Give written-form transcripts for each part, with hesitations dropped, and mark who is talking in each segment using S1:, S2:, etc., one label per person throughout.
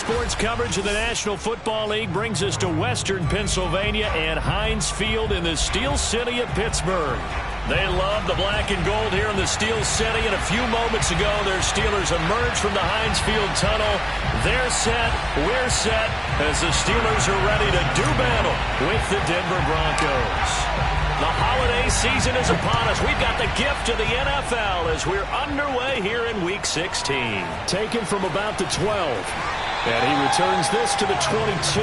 S1: sports coverage of the National Football League brings us to Western Pennsylvania and Heinz Field in the Steel City of Pittsburgh. They love the black and gold here in the Steel City, and a few moments ago, their Steelers emerged from the Heinz Field tunnel. They're set, we're set, as the Steelers are ready to do battle with the Denver Broncos. The holiday season is upon us. We've got the gift of the NFL as we're underway here in Week 16.
S2: Taken from about the 12. And he returns this to the 22.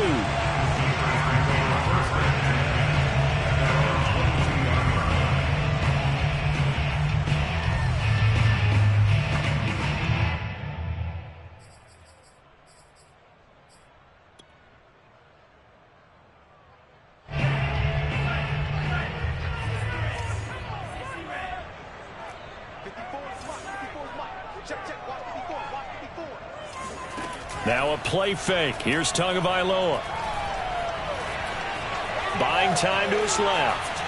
S1: Now a play fake. Here's Tagovailoa. Buying time to his left.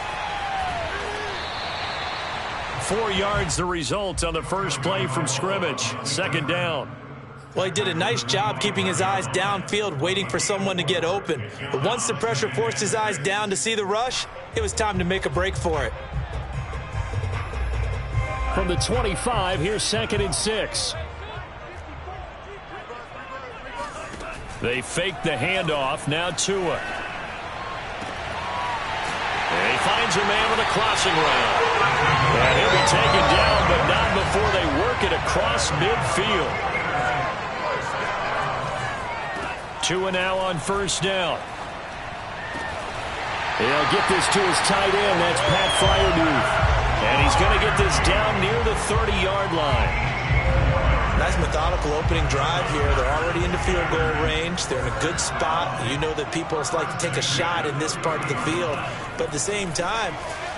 S1: 4 yards the result on the first play from scrimmage. Second down.
S3: Well, he did a nice job keeping his eyes downfield, waiting for someone to get open. But once the pressure forced his eyes down to see the rush, it was time to make a break for it.
S2: From the 25, here's 2nd and 6.
S1: They fake the handoff. Now Tua. And he finds a man with a crossing route. And he'll be taken down, but not before they work it across midfield. Tua now on first down.
S2: He'll get this to his tight end. That's Pat Freiermuth.
S1: And he's going to get this down near the 30-yard line.
S3: Nice methodical opening drive here. They're already into field goal range. They're in a good spot. You know that people like to take a shot in this part of the field. But at the same time,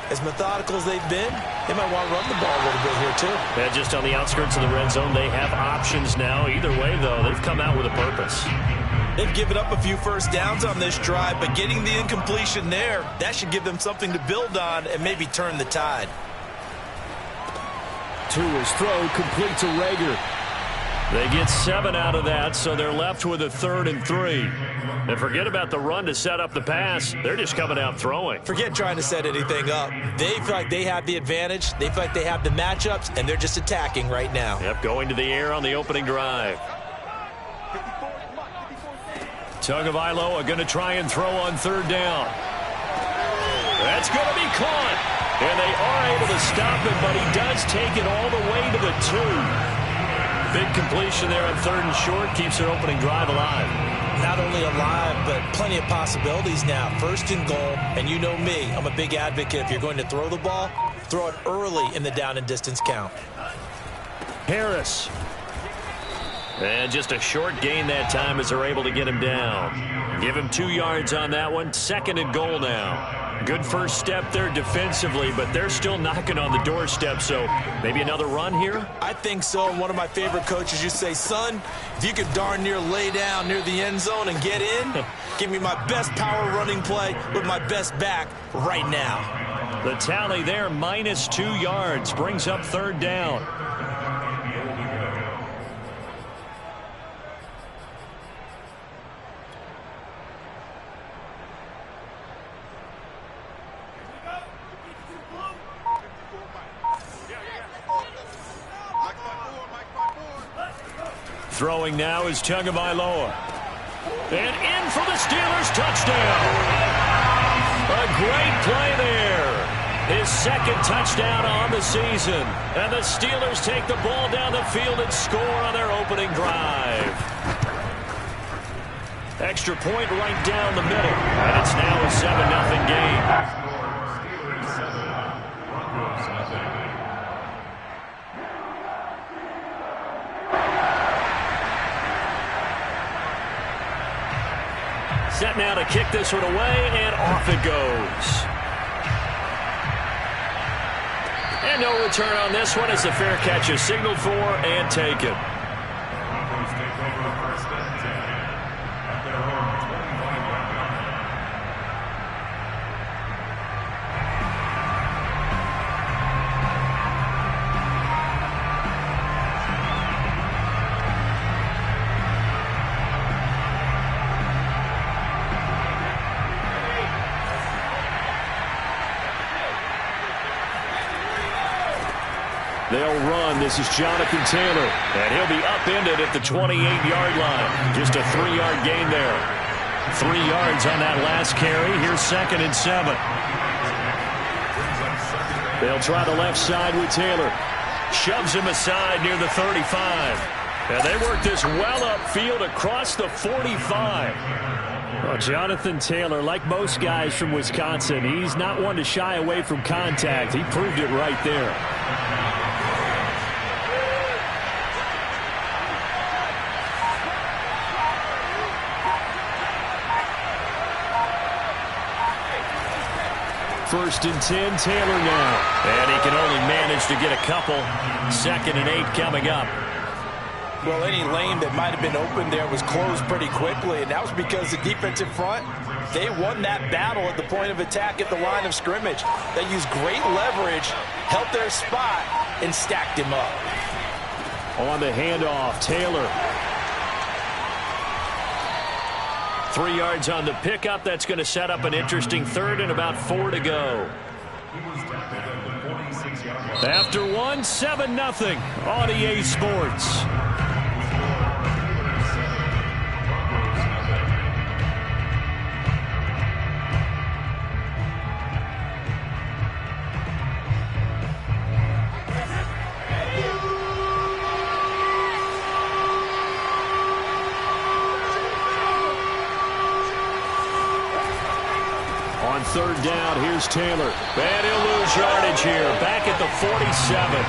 S3: as methodical as they've been, they might want to run the ball a little bit here too.
S1: Yeah, just on the outskirts of the red zone, they have options now. Either way, though, they've come out with a purpose.
S3: They've given up a few first downs on this drive, but getting the incompletion there, that should give them something to build on and maybe turn the tide.
S2: Tua's throw complete to Reagor.
S1: They get 7 out of that, so they're left with a 3rd and 3. And forget about the run to set up the pass. They're just coming out throwing.
S3: Forget trying to set anything up. They feel like they have the advantage. They feel like they have the matchups, and they're just attacking right now.
S1: Yep, going to the air on the opening drive. Tagovailoa going to try and throw on 3rd down. That's going to be caught. And they are able to stop him, but he does take it all the way to the 2. Big completion there on 3rd and short. Keeps their opening drive alive.
S3: Not only alive, but plenty of possibilities now. 1st and goal, and you know me. I'm a big advocate. If you're going to throw the ball, throw it early in the down and distance count.
S1: Harris. And just a short gain that time as they're able to get him down. Give him 2 yards on that one. 2nd and goal now. Good first step there defensively, but they're still knocking on the doorstep, so maybe another run here?
S3: I think so. And one of my favorite coaches used to say, son, if you could darn near lay down near the end zone and get in, give me my best power running play with my best back right now.
S1: The tally there, minus 2 yards, brings up 3rd down. Throwing now is Tagovailoa. And in for the Steelers, touchdown. A great play there. His 2nd touchdown on the season. And the Steelers take the ball down the field and score on their opening drive. Extra point right down the middle. And it's now a 7-0 game. Set now to kick this one away, and off it goes. And no return on this one as the fair catch is signaled for and taken. They'll run. This is Jonathan Taylor. And he'll be upended at the 28-yard line. Just a 3-yard gain there. 3 yards on that last carry. Here's 2nd and 7. They'll try the left side with Taylor. Shoves him aside near the 35. And they work this well upfield across the 45. Well, Jonathan Taylor, like most guys from Wisconsin, he's not one to shy away from contact. He proved it right there. First and 10, Taylor now. And he can only manage to get a couple. 2nd and 8 coming up.
S3: Well, any lane that might have been open there was closed pretty quickly, and that was because the defensive front, they won that battle at the point of attack at the line of scrimmage. They used great leverage, held their spot, and stacked him up.
S1: On the handoff, Taylor. 3 yards on the pickup. That's going to set up an interesting 3rd and about 4 to go. After one, 7-0 on EA Sports. On 3rd down, here's Taylor. And he'll lose yardage here. Back at the 47.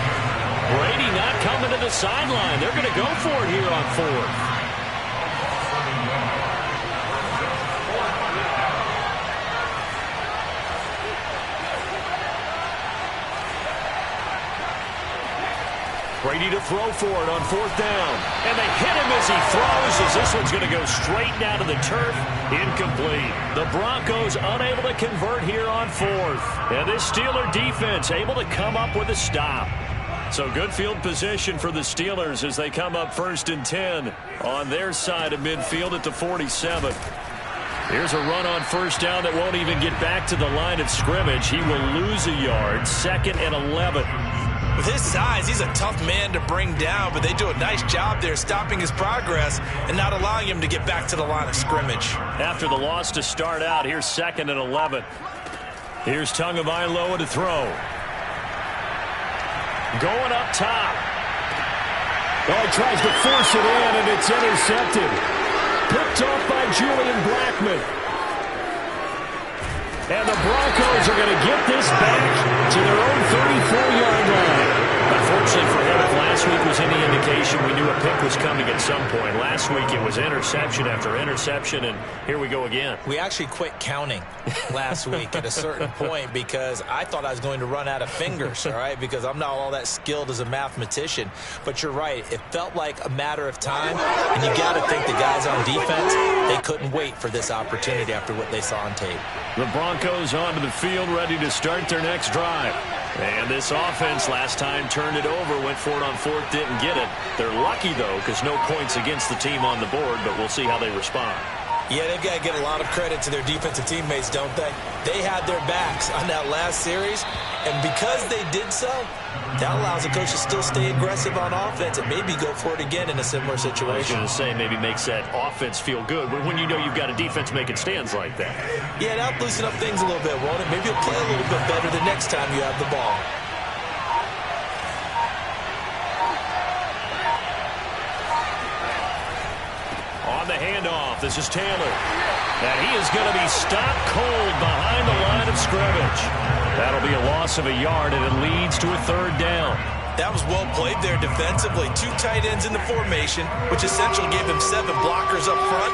S1: Brady not coming to the sideline. They're going to go for it here on 4th. Brady to throw for it on 4th down. And they hit him as he throws, as this one's going to go straight down to the turf. Incomplete. The Broncos unable to convert here on 4th. And this Steeler defense able to come up with a stop. So good field position for the Steelers as they come up 1st and 10 on their side of midfield at the 47. Here's a run on 1st down that won't even get back to the line of scrimmage. He will lose a yard. 2nd and 11.
S3: With his size, he's a tough man to bring down, but they do a nice job there stopping his progress and not allowing him to get back to the line of scrimmage.
S1: After the loss to start out, here's 2nd and 11. Here's Tagovailoa to throw. Going up top. Oh, he tries to force it in, and it's intercepted. Picked off by Julian Blackmon. And the Broncos are going to get this back to their own 34-yard line. Unfortunately for him, if last week was any indication, we knew a pick was coming at some point. Last week it was interception after interception, and here we go again.
S3: We actually quit counting last week at a certain point because I thought I was going to run out of fingers, all right, because I'm not all that skilled as a mathematician. But you're right. It felt like a matter of time, and you got to think the guys on defense, they couldn't wait for this opportunity after what they saw on tape.
S1: The Broncos onto the field, ready to start their next drive. And this offense last time turned it over, went for it on 4th, didn't get it. They're lucky, though, because no points against the team on the board, but we'll see how they respond.
S3: Yeah, they've got to get a lot of credit to their defensive teammates, don't they? They had their backs on that last series, and because they did so, that allows the coach to still stay aggressive on offense and maybe go for it again in a similar situation.
S1: I was going to say maybe makes that offense feel good, but when you know you've got a defense making stands like that.
S3: Yeah, that'll loosen up things a little bit, won't it? Maybe you'll play a little bit better the next time you have the ball.
S1: On the handoff, this is Taylor. And he is going to be stopped cold behind the line of scrimmage. That'll be a loss of a yard, and it leads to a 3rd down.
S3: That was well played there defensively. 2 tight ends in the formation, which essentially gave them 7 blockers up front.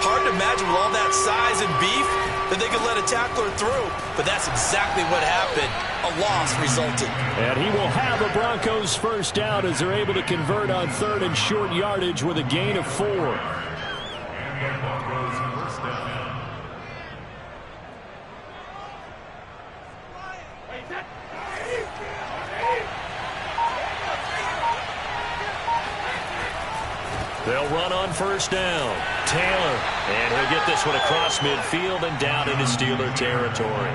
S3: Hard to imagine with all that size and beef that they could let a tackler through. But that's exactly what happened. A loss resulted.
S1: And he will have a Broncos 1st down as they're able to convert on 3rd and short yardage with a gain of 4. They'll run on 1st down. Taylor, and he'll get this one across midfield and down into Steeler territory.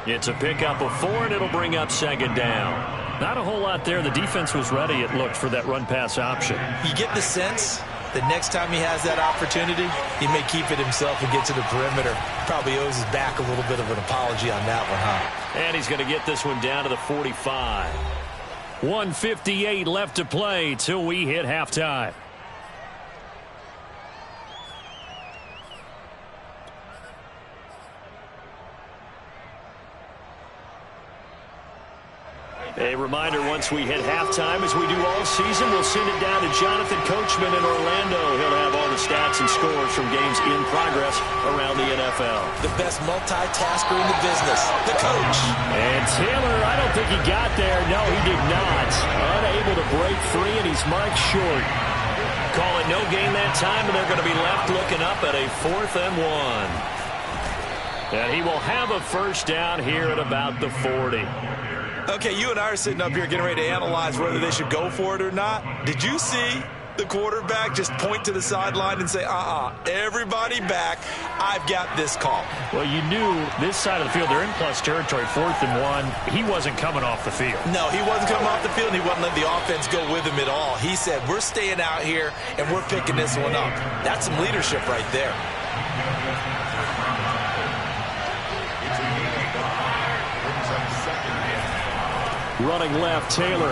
S1: It's a pickup of 4, and it'll bring up 2nd down. Not a whole lot there. The defense was ready, it looked, for that run-pass option.
S3: You get the sense that next time he has that opportunity, he may keep it himself and get to the perimeter. Probably owes his back a little bit of an apology on that one, huh?
S1: And he's going to get this one down to the 45. 1:58 left to play till we hit halftime. A reminder, once we hit halftime, as we do all season, we'll send it down to Jonathan Coachman in Orlando. He'll have all the stats and scores from games in progress around the NFL.
S3: The best multitasker in the business, the coach.
S1: And Taylor, I don't think he got there. No, he did not. Unable to break free, and he's marked short. Call it no gain that time, and they're going to be left looking up at a 4th and 1. And he will have a first down here at about the 40.
S3: Okay, you and I are sitting up here getting ready to analyze whether they should go for it or not. Did you see the quarterback just point to the sideline and say, everybody back, I've got this call?
S2: Well, you knew this side of the field, they're in plus territory, 4th and 1. He wasn't coming off the field.
S3: No, he wasn't coming off the field, and he wasn't letting the offense go with him at all. He said, we're staying out here, and we're picking this one up. That's some leadership right there.
S1: Running left, Taylor.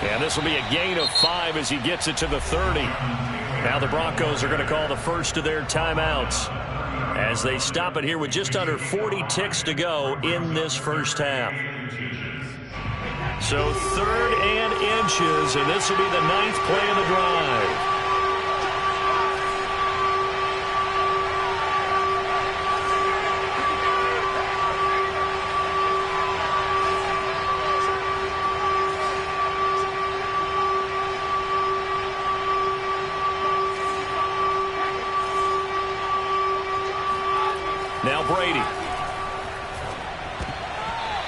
S1: And this will be a gain of 5 as he gets it to the 30. Now the Broncos are going to call the first of their timeouts as they stop it here with just under 40 ticks to go in this first half. So 3rd and inches, and this will be the 9th play of the drive. Now Brady.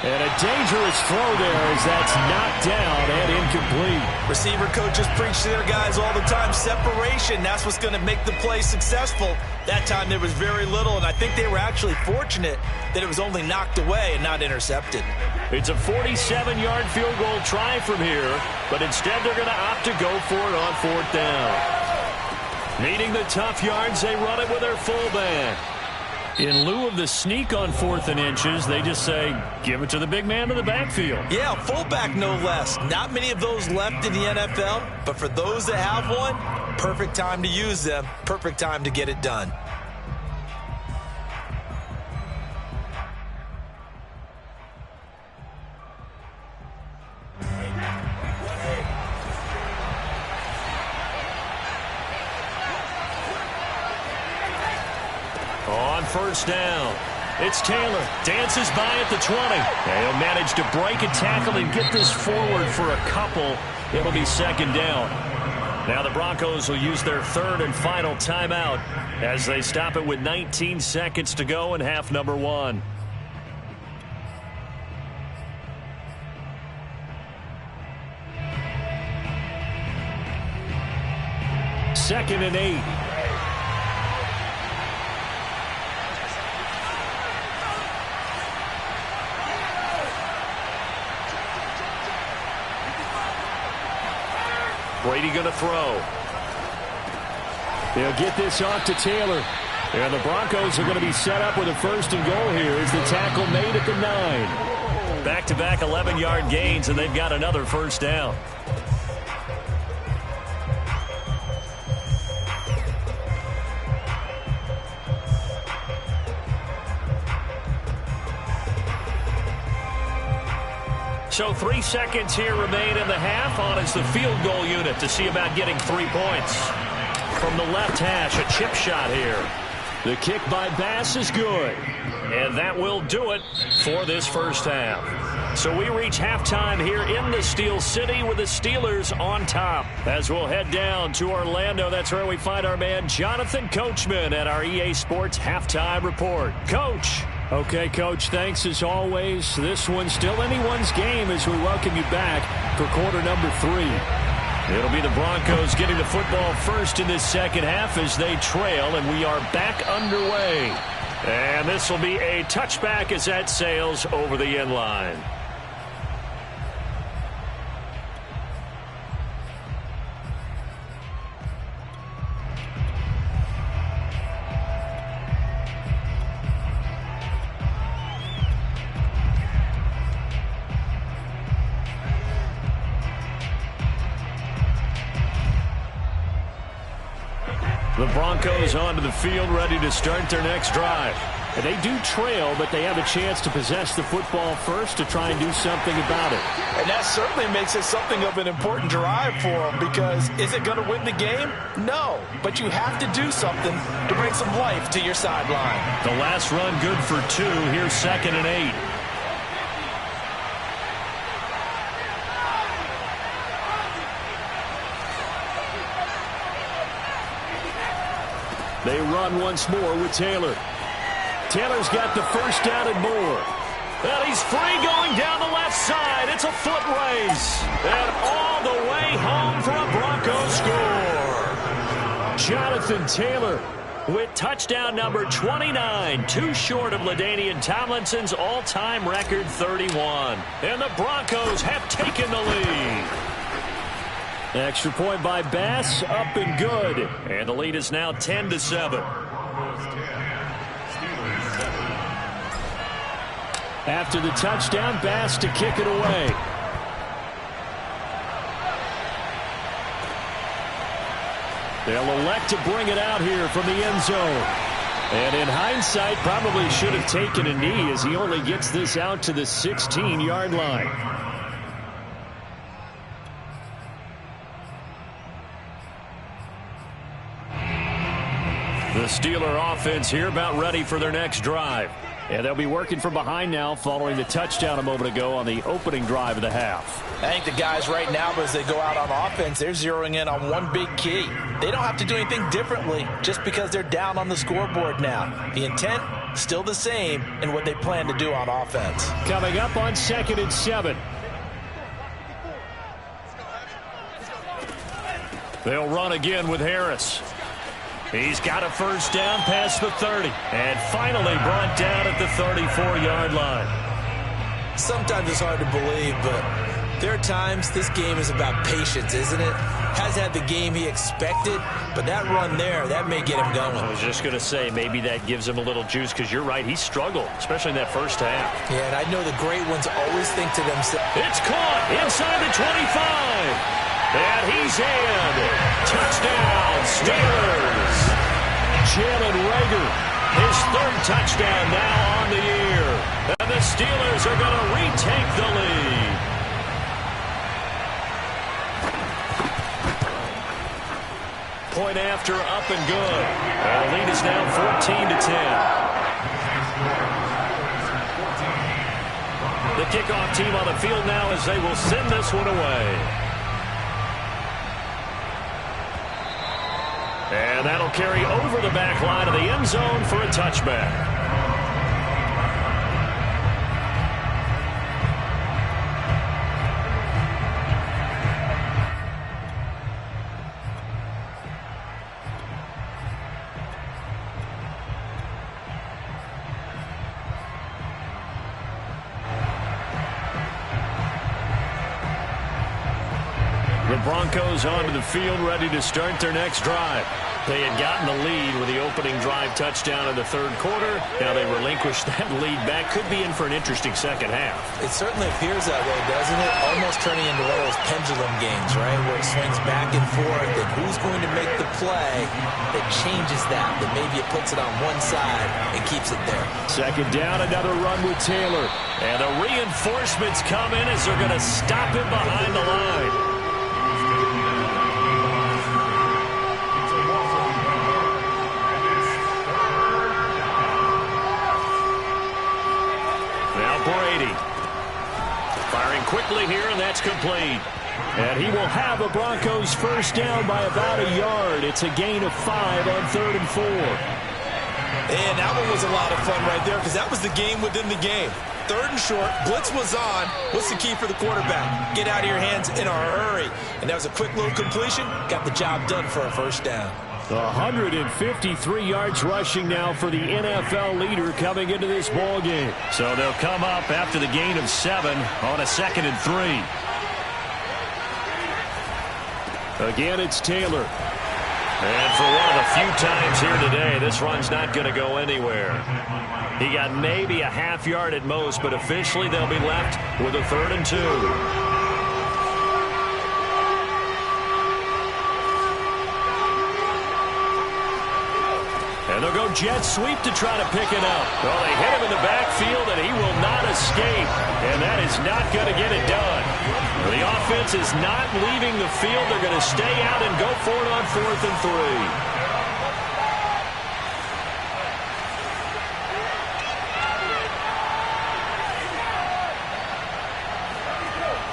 S1: And a dangerous throw there as that's knocked down and incomplete.
S3: Receiver coaches preach to their guys all the time. Separation, that's what's going to make the play successful. That time there was very little, and I think they were actually fortunate that it was only knocked away and not intercepted.
S1: It's a 47-yard field goal try from here, but instead they're going to opt to go for it on 4th down. Needing the tough yards, they run it with their fullback. In lieu of the sneak on 4th and inches, they just say, give it to the big man in the backfield.
S3: Yeah, fullback no less. Not many of those left in the NFL, but for those that have one, perfect time to use them, perfect time to get it done.
S1: On first down, it's Taylor. Dances by at the 20. And he'll manage to break a tackle and get this forward for a couple. It'll be 2nd down. Now the Broncos will use their 3rd and final timeout as they stop it with 19 seconds to go in half number 1. Second and 8. Brady going to throw. They'll get this off to Taylor. And the Broncos are going to be set up with a 1st and goal here as the tackle made at the 9. Back-to-back 11-yard gains, and they've got another first down. So 3 seconds here remain in the half. On is the field goal unit to see about getting 3 points. From the left hash, a chip shot here. The kick by Bass is good. And that will do it for this first half. So we reach halftime here in the Steel City with the Steelers on top. As we'll head down to Orlando, that's where we find our man Jonathan Coachman at our EA Sports Halftime Report. Coach. Okay, Coach, thanks as always. This one's still anyone's game as we welcome you back for quarter number 3. It'll be the Broncos getting the football first in this second half as they trail, and we are back underway. And this will be a touchback as that sails over the end line. The Broncos onto the field, ready to start their next drive.
S2: And they do trail, but they have a chance to possess the football first to try and do something about it.
S4: And that certainly makes it something of an important drive for them, because is it going to win the game? No, but you have to do something to bring some life to your sideline.
S1: The last run good for 2. Here's 2nd and 8.
S2: They run once more with Taylor. Taylor's got the first down and more.
S1: And he's free going down the left side. It's a foot race. And all the way home for a Broncos score.
S2: Jonathan Taylor
S1: with touchdown number 29, too short of LaDainian Tomlinson's all-time record 31. And the Broncos have taken the lead.
S2: Extra point by Bass, up and good.
S1: And the lead is now 10-7.
S2: After the touchdown, Bass to kick it away. They'll elect to bring it out here from the end zone. And in hindsight, probably should have taken a knee as he only gets this out to the 16-yard line.
S1: The Steeler offense here about ready for their next drive.
S2: And they'll be working from behind now following the touchdown a moment ago on the opening drive of the half.
S4: I think the guys right now, as they go out on offense, they're zeroing in on one big key. They don't have to do anything differently just because they're down on the scoreboard now. The intent, still the same in what they plan to do on offense.
S2: Coming up on 2nd and 7.
S1: They'll run again with Harris. He's got a first down past the 30. And finally brought down at the 34-yard line.
S3: Sometimes it's hard to believe, but there are times this game is about patience, isn't it? Has had the game he expected, but that run there, that may get him going.
S1: I was just going to say, maybe that gives him a little juice, because you're right, he struggled, especially in that first half.
S3: Yeah, and I know the great ones always think to themselves.
S1: It's caught inside the 25. And he's in. Touchdown, Steelers.
S2: Jalen Reagor,
S1: his 3rd touchdown now on the year. And the Steelers are going to retake the lead. Point after, up and good. And the lead is now 14-10. The kickoff team on the field now as they will send this one away. And that'll carry over the back line of the end zone for a touchback. The Broncos onto the field, ready to start their next drive. They had gotten the lead with the opening drive touchdown in the 3rd quarter. Now they relinquished that lead back. Could be in for an interesting second half.
S3: It certainly appears that way, doesn't it? Almost turning into one of those pendulum games, right? Where it swings back and forth, and who's going to make the play that changes that maybe it puts it on one side and keeps it there.
S2: 2nd down, another run with Taylor.
S1: And the reinforcements come in as they're going to stop him behind the line. Brady firing quickly here, and that's complete.
S2: And he will have a Broncos first down by about a yard. It's a gain of 5 on 3rd and 4.
S3: And that one was a lot of fun right there, because that was the game within the game. 3rd and short, blitz was on. What's the key for the quarterback? Get out of your hands in a hurry. And that was a quick little completion. Got the job done for a first down.
S2: 153 yards rushing now for the NFL leader coming into this ball game.
S1: So they'll come up after the gain of 7 on a 2nd and 3.
S2: Again, it's Taylor.
S1: And for one of the few times here today, this run's not going to go anywhere. He got maybe a half yard at most, but officially they'll be left with a 3rd and 2. And they'll go jet sweep to try to pick it up. Well, they hit him in the backfield, and he will not escape. And that is not going to get it done. The offense is not leaving the field. They're going to stay out and go for it on 4th and 3.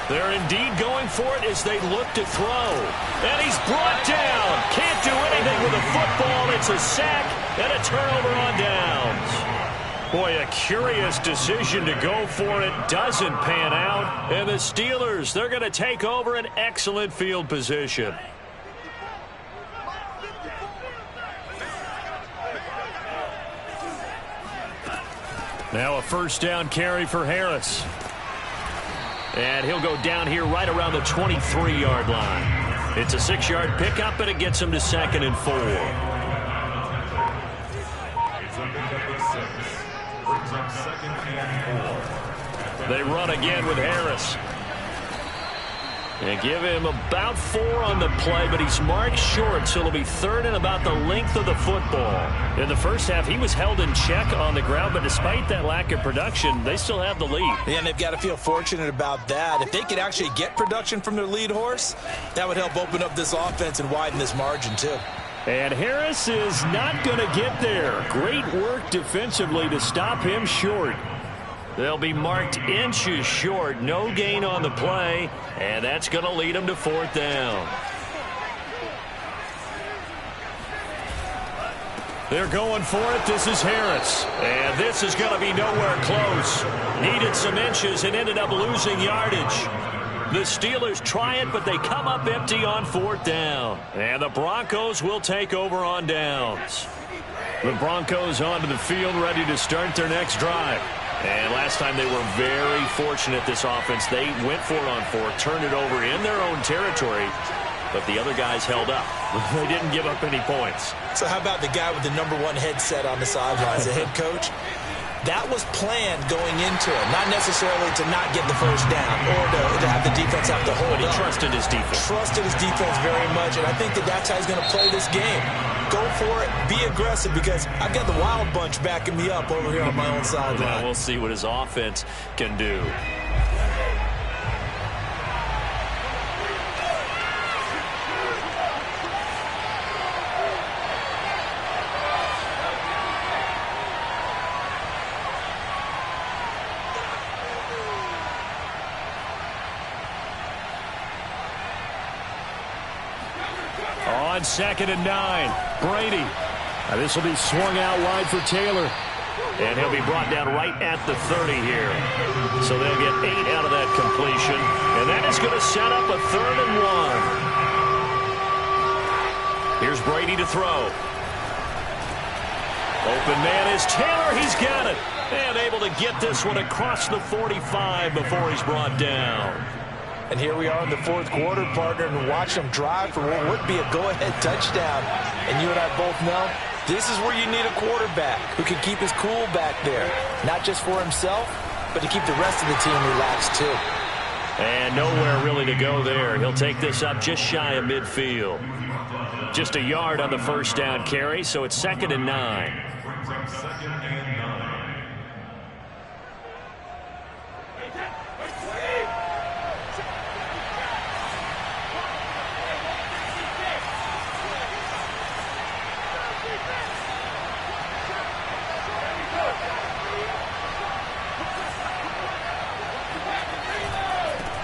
S1: They're indeed going for it as they look to throw. And he's brought down. Can't do anything with the football. It's a sack and a turnover on downs. Boy, a curious decision to go for it. Doesn't pan out. And the Steelers, they're going to take over an excellent field position. Now a first down carry for Harris. And he'll go down here right around the 23-yard line. It's a 6-yard pickup, and it gets him to 2nd and 4. They run again with Harris. And give him about 4 on the play, but he's marked short, so it'll be 3rd and about the length of the football. In the first half, he was held in check on the ground, but despite that lack of production, they still have the lead.
S3: Yeah, and they've got to feel fortunate about that. If they could actually get production from their lead horse, that would help open up this offense and widen this margin, too.
S1: And Harris is not going to get there. Great work defensively to stop him short. They'll be marked inches short. No gain on the play, and that's going to lead them to 4th down. They're going for it. This is Harris. And this is going to be nowhere close. Needed some inches and ended up losing yardage. The Steelers try it, but they come up empty on 4th down. And the Broncos will take over on downs. The Broncos onto the field, ready to start their next drive. And last time they were very fortunate, this offense. They went for it on 4th, turned it over in their own territory, but the other guys held up. They didn't give up any points.
S3: So how about the guy with the #1 headset on the sidelines, the head coach? That was planned going into it, not necessarily to not get the first down or to have the defense have to hold
S1: But he
S3: up.
S1: trusted his defense.
S3: Trusted his defense very much, and I think that's how he's going to play this game. Go for it, be aggressive, because I've got the Wild Bunch backing me up over here on my own sideline.
S1: Now we'll see what his offense can do. On 2nd and 9, Brady. This will be swung out wide for Taylor. And he'll be brought down right at the 30 here. So they'll get 8 out of that completion. And that is going to set up a 3rd and 1. Here's Brady to throw. Open man is Taylor. He's got it. And able to get this one across the 45 before he's brought down.
S3: And here we are in the 4th quarter, partner, and watch them drive for what would be a go-ahead touchdown. And you and I both know this is where you need a quarterback who can keep his cool back there, not just for himself, but to keep the rest of the team relaxed too.
S1: And nowhere really to go there. He'll take this up just shy of midfield. Just a yard on the first down carry, so it's 2nd and 9.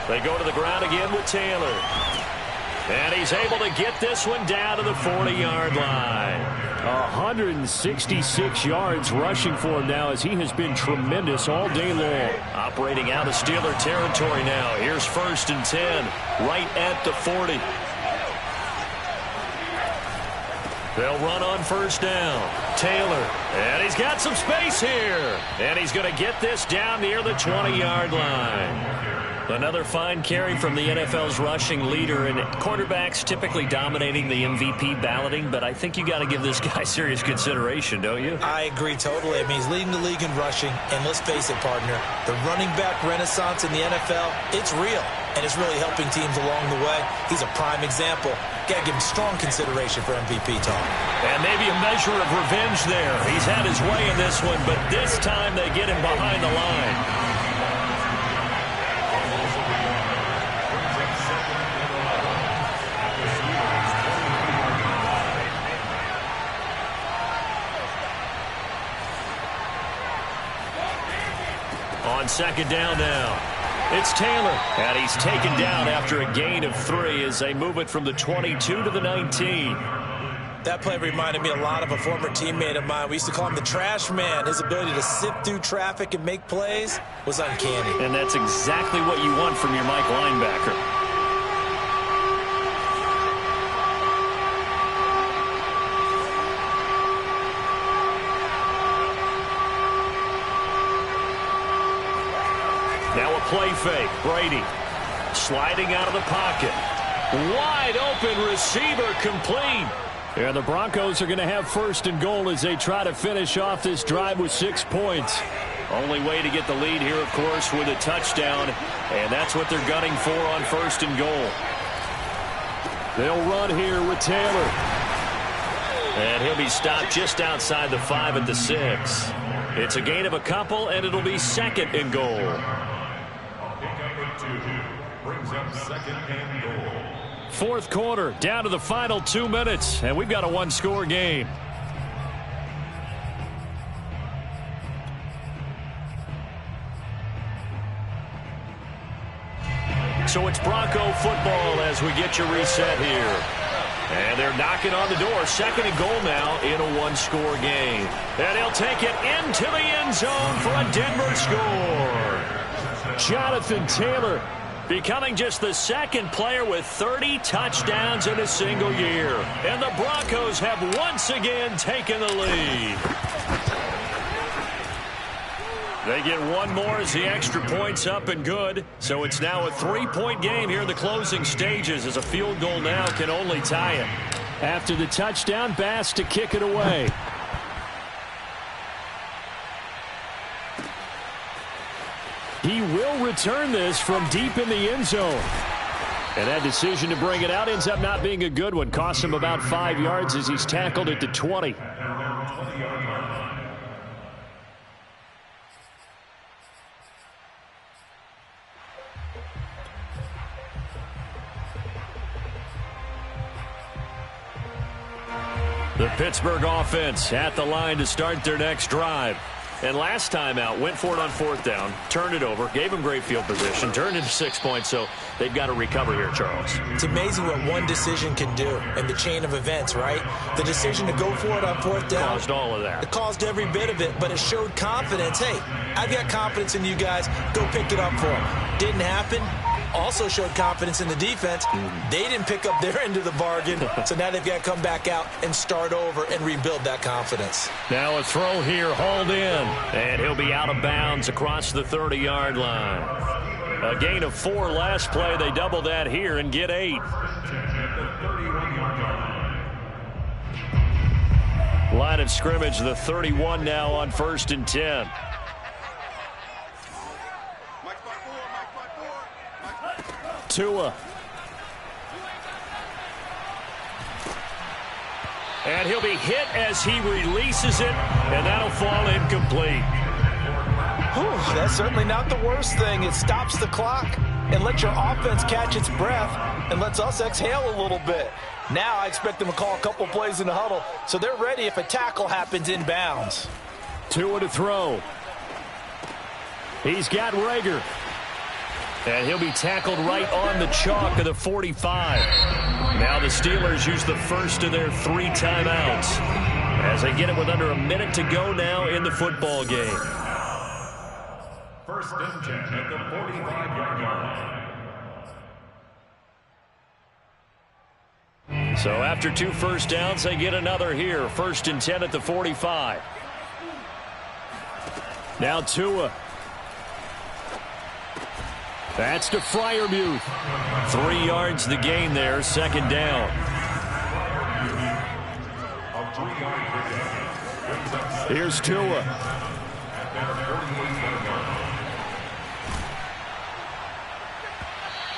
S1: They go to the ground again with Taylor. And he's able to get this one down to the 40-yard line. 166 yards rushing for him now, as he has been tremendous all day long. Operating out of Steeler territory now. Here's 1st and 10, right at the 40. They'll run on 1st down. Taylor, and he's got some space here. And he's going to get this down near the 20-yard line. Another fine carry from the NFL's rushing leader, and quarterbacks typically dominating the MVP balloting, but I think you got to give this guy serious consideration, don't you?
S3: I agree totally. I mean, he's leading the league in rushing, and let's face it, partner, the running back renaissance in the NFL, it's real, and it's really helping teams along the way. He's a prime example. Got to give him strong consideration for MVP talk.
S1: And maybe a measure of revenge there. He's had his way in this one, but this time they get him behind the line. On second down now, it's Taylor, and he's taken down after a gain of 3 as they move it from the 22 to the 19.
S3: That play reminded me a lot of a former teammate of mine. We used to call him the trash man. His ability to sift through traffic and make plays was uncanny.
S1: And that's exactly what you want from your Mike linebacker. Now a play fake. Brady sliding out of the pocket. Wide open receiver complete. And the Broncos are going to have first and goal as they try to finish off this drive with 6 points. Only way to get the lead here, of course, with a touchdown. And that's what they're gunning for on first and goal. They'll run here with Taylor. And he'll be stopped just outside the 5 at the 6. It's a gain of a couple, and it'll be second and goal. Brings up second and goal. Fourth quarter, down to the final 2 minutes, and we've got a one-score game. So it's Bronco football as we get you reset here. And they're knocking on the door. Second and goal now in a one-score game. And he'll take it into the end zone for a Denver score. Jonathan Taylor becoming just the second player with 30 touchdowns in a single year. And the Broncos have once again taken the lead. They get one more as the extra point's up and good. So it's now a 3-point game here in the closing stages as a field goal now can only tie it. After the touchdown, Bass to kick it away. He will return this from deep in the end zone. And that decision to bring it out ends up not being a good one. Costs him about 5 yards as he's tackled at the 20. The Pittsburgh offense at the line to start their next drive. And last time out, went for it on fourth down, turned it over, gave them great field position, turned into 6 points, so they've got to recover here, Charles.
S3: It's amazing what one decision can do in the chain of events, right? The decision to go for it on fourth down.
S1: Caused all of that.
S3: It caused every bit of it, but it showed confidence. Hey, I've got confidence in you guys. Go pick it up for them. Didn't happen. Also showed confidence in the defense. They didn't pick up their end of the bargain, so now they've got to come back out and start over and rebuild that confidence.
S1: Now a throw here, hauled in, and he'll be out of bounds across the 30-yard line. A gain of 4 last play. They double that here and get 8. Line of scrimmage, the 31 now on 1st and 10. Tua. And he'll be hit as he releases it, and that'll fall incomplete.
S4: Whew, that's certainly not the worst thing. It stops the clock and lets your offense catch its breath and lets us exhale a little bit. Now I expect them to call a couple plays in the huddle, so they're ready if a tackle happens inbounds.
S1: Tua to throw. He's got Rager. And he'll be tackled right on the chalk of the 45. Now the Steelers use the first of their 3 timeouts as they get it with under a minute to go now in the football game. First and 10 at the 45-yard line. So after 2 first downs, they get another here. First and 10 at the 45. Now Tua. That's to Freiermuth. 3 yards the gain there, second down. Here's Tua.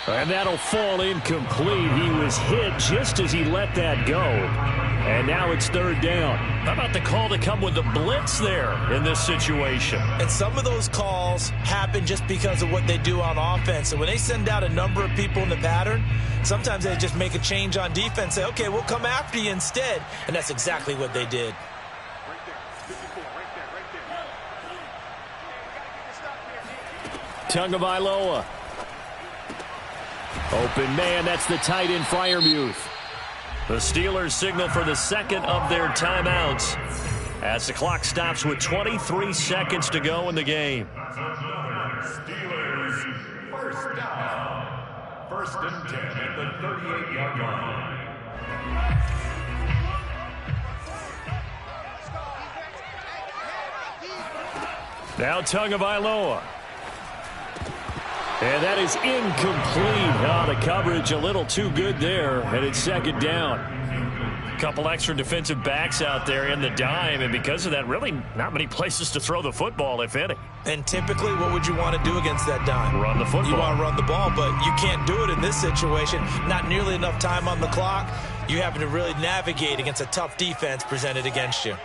S1: And that'll fall incomplete. He was hit just as he let that go. And now it's third down. How about the call to come with the blitz there in this situation?
S3: And some of those calls happen just because of what they do on offense. And when they send out a number of people in the pattern, sometimes they just make a change on defense. Say, okay, we'll come after you instead. And that's exactly what they did.
S1: Tagovailoa. Open man, that's the tight end Freiermuth. The Steelers signal for the second of their timeouts as the clock stops with 23 seconds to go in the game.
S5: Steelers first down. First and 10 at the 38-yard line.
S1: Now Tagovailoa. And that is incomplete. The coverage a little too good there, and it's second down. A couple extra defensive backs out there in the dime, and because of that, really not many places to throw the football, if any.
S3: And typically, what would you want to do against that dime?
S1: Run the football.
S3: You want to run the ball, but you can't do it in this situation. Not nearly enough time on the clock. You having to really navigate against a tough defense presented against you.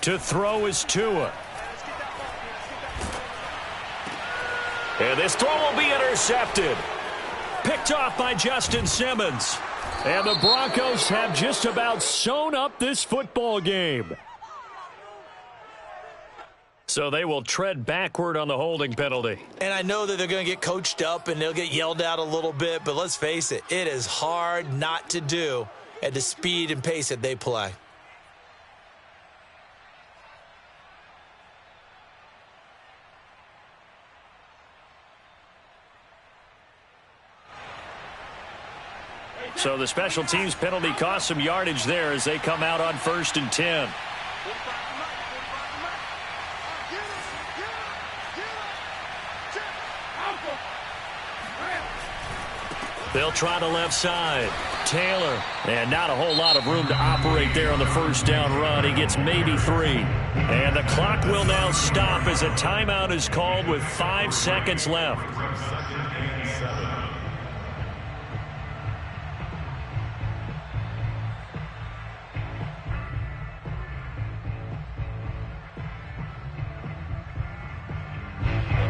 S1: To throw is Tua. And this throw will be intercepted. Picked off by Justin Simmons. And the Broncos have just about sewn up this football game. So they will tread backward on the holding penalty.
S3: And I know that they're going to get coached up and they'll get yelled at a little bit, but let's face it, it is hard not to do at the speed and pace that they play.
S1: So the special teams penalty cost some yardage there as they come out on 1st and 10. They'll try the left side. Taylor. And not a whole lot of room to operate there on the first down run. He gets maybe 3. And the clock will now stop as a timeout is called with 5 seconds left.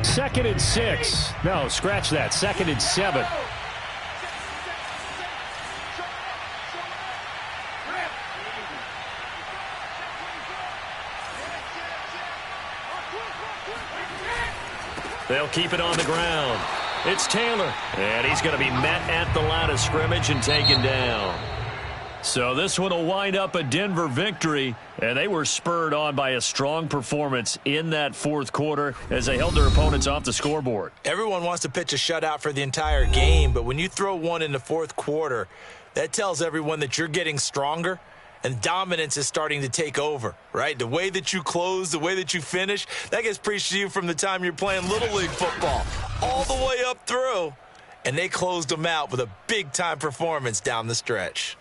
S1: Second and 6. No, scratch that. Second and 7. They'll keep it on the ground. It's Taylor. And he's going to be met at the line of scrimmage and taken down. So this one will wind up a Denver victory, and they were spurred on by a strong performance in that fourth quarter as they held their opponents off the scoreboard.
S3: Everyone wants to pitch a shutout for the entire game, but when you throw one in the fourth quarter, that tells everyone that you're getting stronger and dominance is starting to take over, right? The way that you close, the way that you finish, that gets preached to you from the time you're playing Little League football all the way up through, and they closed them out with a big-time performance down the stretch.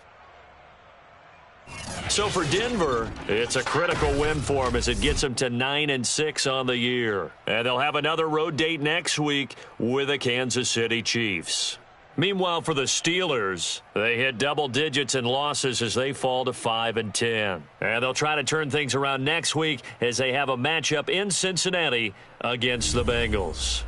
S1: So for Denver, it's a critical win for them as it gets them to 9-6 on the year. And they'll have another road date next week with the Kansas City Chiefs. Meanwhile, for the Steelers, they hit double digits in losses as they fall to 5-10. And they'll try to turn things around next week as they have a matchup in Cincinnati against the Bengals.